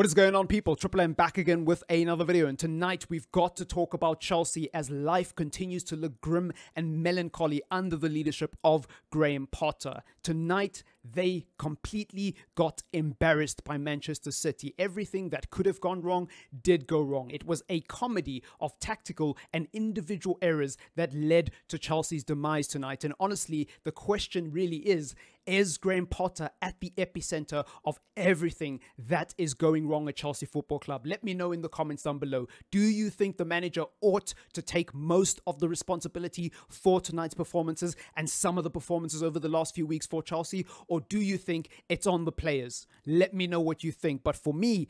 What is going on, people? TripleM back again with another video, and tonight we've got to talk about Chelsea as life continues to look grim and melancholy under the leadership of Graham Potter. Tonight they completely got embarrassed by Manchester City. Everything that could have gone wrong did go wrong. It was a comedy of tactical and individual errors that led to Chelsea's demise tonight. And honestly, the question really is Graham Potter at the epicenter of everything that is going wrong at Chelsea Football Club? Let me know in the comments down below. Do you think the manager ought to take most of the responsibility for tonight's performances and some of the performances over the last few weeks for Chelsea? Or do you think it's on the players? Let me know what you think. But for me,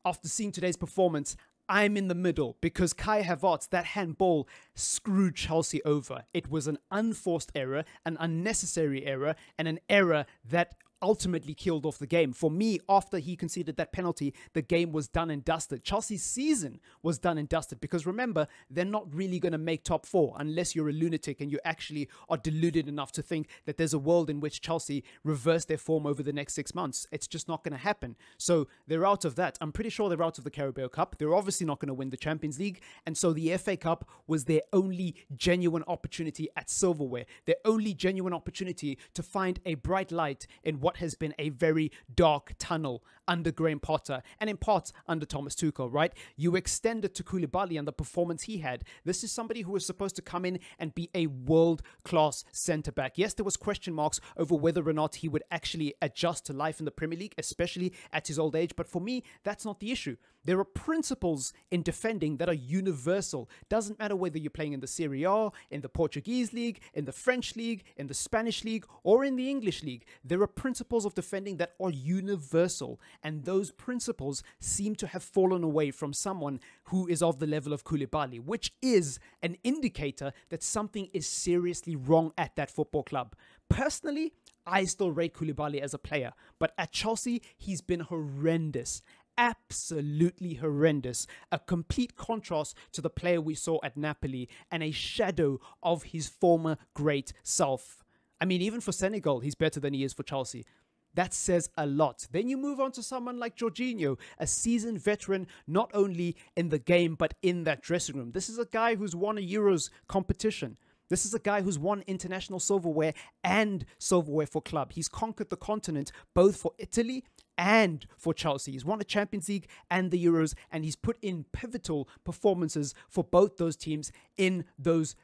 after seeing today's performance, I'm in the middle because Kai Havertz, that handball, screwed Chelsea over. It was an unforced error, an unnecessary error, and an error that ultimately killed off the game. For me, after he conceded that penalty, the game was done and dusted. Chelsea's season was done and dusted because remember, they're not really going to make top four unless you're a lunatic and you actually are deluded enough to think that there's a world in which Chelsea reverse their form over the next 6 months. It's just not going to happen. So they're out of that. I'm pretty sure they're out of the Carabao Cup. They're obviously not going to win the Champions League. And so the FA Cup was their only genuine opportunity at silverware. Their only genuine opportunity to find a bright light in what has been a very dark tunnel under Graham Potter and in parts under Thomas Tuchel, right? You extend it to Kuluali and the performance he had. This is somebody who was supposed to come in and be a world-class centre-back. Yes, there was question marks over whether or not he would actually adjust to life in the Premier League, especially at his old age. But for me, that's not the issue. There are principles in defending that are universal. Doesn't matter whether you're playing in the Serie A, in the Portuguese league, in the French league, in the Spanish league, or in the English league. There are principles of defending that are universal. And those principles seem to have fallen away from someone who is of the level of Koulibaly, which is an indicator that something is seriously wrong at that football club. Personally, I still rate Koulibaly as a player, but at Chelsea, he's been horrendous. Absolutely horrendous. A complete contrast to the player we saw at Napoli and a shadow of his former great self. I mean, even for Senegal, he's better than he is for Chelsea. That says a lot. Then you move on to someone like Jorginho, a seasoned veteran, not only in the game, but in that dressing room. This is a guy who's won a Euros competition. This is a guy who's won international silverware and silverware for club. He's conquered the continent, both for Italy and for Chelsea. He's won the Champions League and the Euros, and he's put in pivotal performances for both those teams in those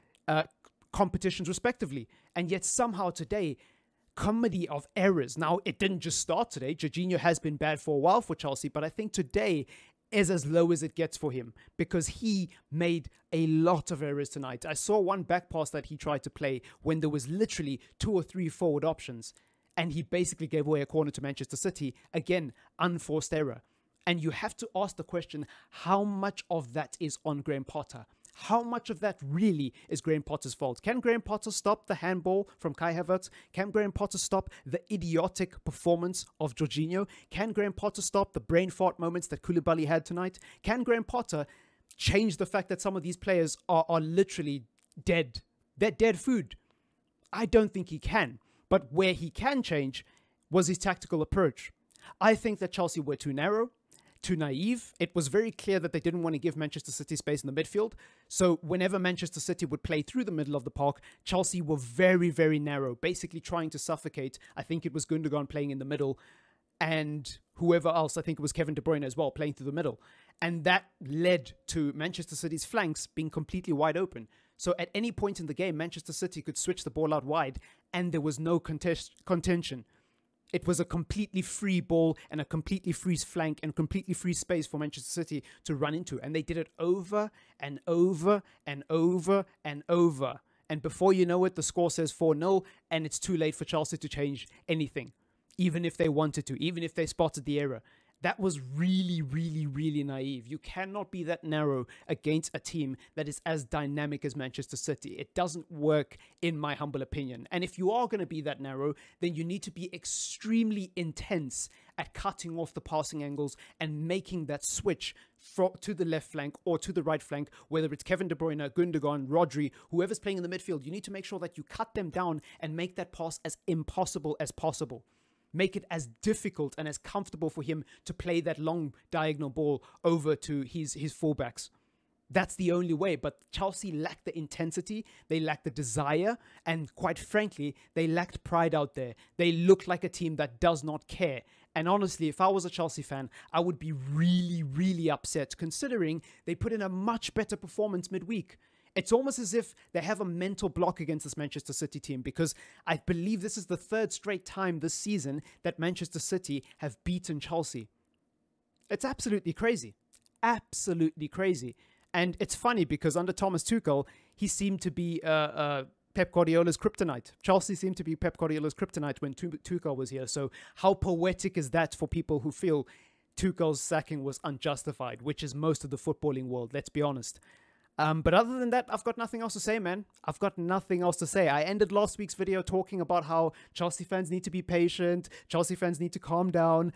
competitions respectively. And yet somehow today, comedy of errors. Now, it didn't just start today. Jorginho has been bad for a while for Chelsea, but I think today is as low as it gets for him because he made a lot of errors tonight. I saw one back pass that he tried to play when there was literally 2 or 3 forward options, and he basically gave away a corner to Manchester City. Again, unforced error. And you have to ask the question, how much of that is on Graham Potter? How much of that really is Graham Potter's fault? Can Graham Potter stop the handball from Kai Havertz? Can Graham Potter stop the idiotic performance of Jorginho? Can Graham Potter stop the brain fart moments that Koulibaly had tonight? Can Graham Potter change the fact that some of these players are literally dead? They're dead food. I don't think he can. But where he can change was his tactical approach. I think that Chelsea were too narrow, too naive. It was very clear that they didn't want to give Manchester City space in the midfield. So whenever Manchester City would play through the middle of the park, Chelsea were very, very narrow, basically trying to suffocate. I think it was Gundogan playing in the middle and whoever else, I think it was Kevin De Bruyne as well, playing through the middle. And that led to Manchester City's flanks being completely wide open. So at any point in the game, Manchester City could switch the ball out wide and there was no contention. It was a completely free ball and a completely free flank and completely free space for Manchester City to run into. And they did it over and over and over and over. And before you know it, the score says 4-0 and it's too late for Chelsea to change anything, even if they wanted to, even if they spotted the error. That was really, really, really naive. You cannot be that narrow against a team that is as dynamic as Manchester City. It doesn't work, in my humble opinion. And if you are going to be that narrow, then you need to be extremely intense at cutting off the passing angles and making that switch to the left flank or to the right flank, whether it's Kevin De Bruyne, Gundogan, Rodri, whoever's playing in the midfield. You need to make sure that you cut them down and make that pass as impossible as possible. make it as difficult and as comfortable for him to play that long diagonal ball over to his fullbacks. That's the only way. But Chelsea lacked the intensity, they lacked the desire, and quite frankly, they lacked pride out there. They look like a team that does not care. And honestly, if I was a Chelsea fan, I would be really, really upset, considering they put in a much better performance midweek. It's almost as if they have a mental block against this Manchester City team, because I believe this is the third straight time this season that Manchester City have beaten Chelsea. It's absolutely crazy. Absolutely crazy. And it's funny because under Thomas Tuchel, he seemed to be Pep Guardiola's kryptonite. Chelsea seemed to be Pep Guardiola's kryptonite when Tuchel was here. So how poetic is that for people who feel Tuchel's sacking was unjustified, which is most of the footballing world, let's be honest. But other than that, I've got nothing else to say, man. I've got nothing else to say. I ended last week's video talking about how Chelsea fans need to be patient. Chelsea fans need to calm down.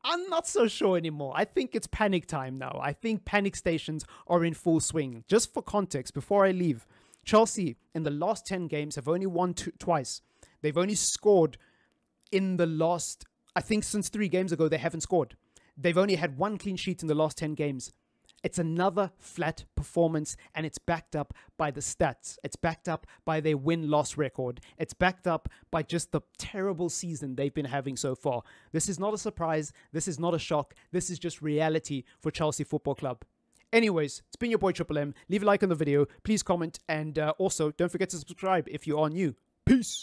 I'm not so sure anymore. I think it's panic time now. I think panic stations are in full swing. Just for context, before I leave, Chelsea in the last 10 games have only won twice. They've only scored in the last, I think since 3 games ago, they haven't scored. They've only had 1 clean sheet in the last 10 games. It's another flat performance, and it's backed up by the stats. It's backed up by their win-loss record. It's backed up by just the terrible season they've been having so far. This is not a surprise. This is not a shock. This is just reality for Chelsea Football Club. Anyways, it's been your boy TripleM. Leave a like on the video. Please comment. And also, don't forget to subscribe if you are new. Peace.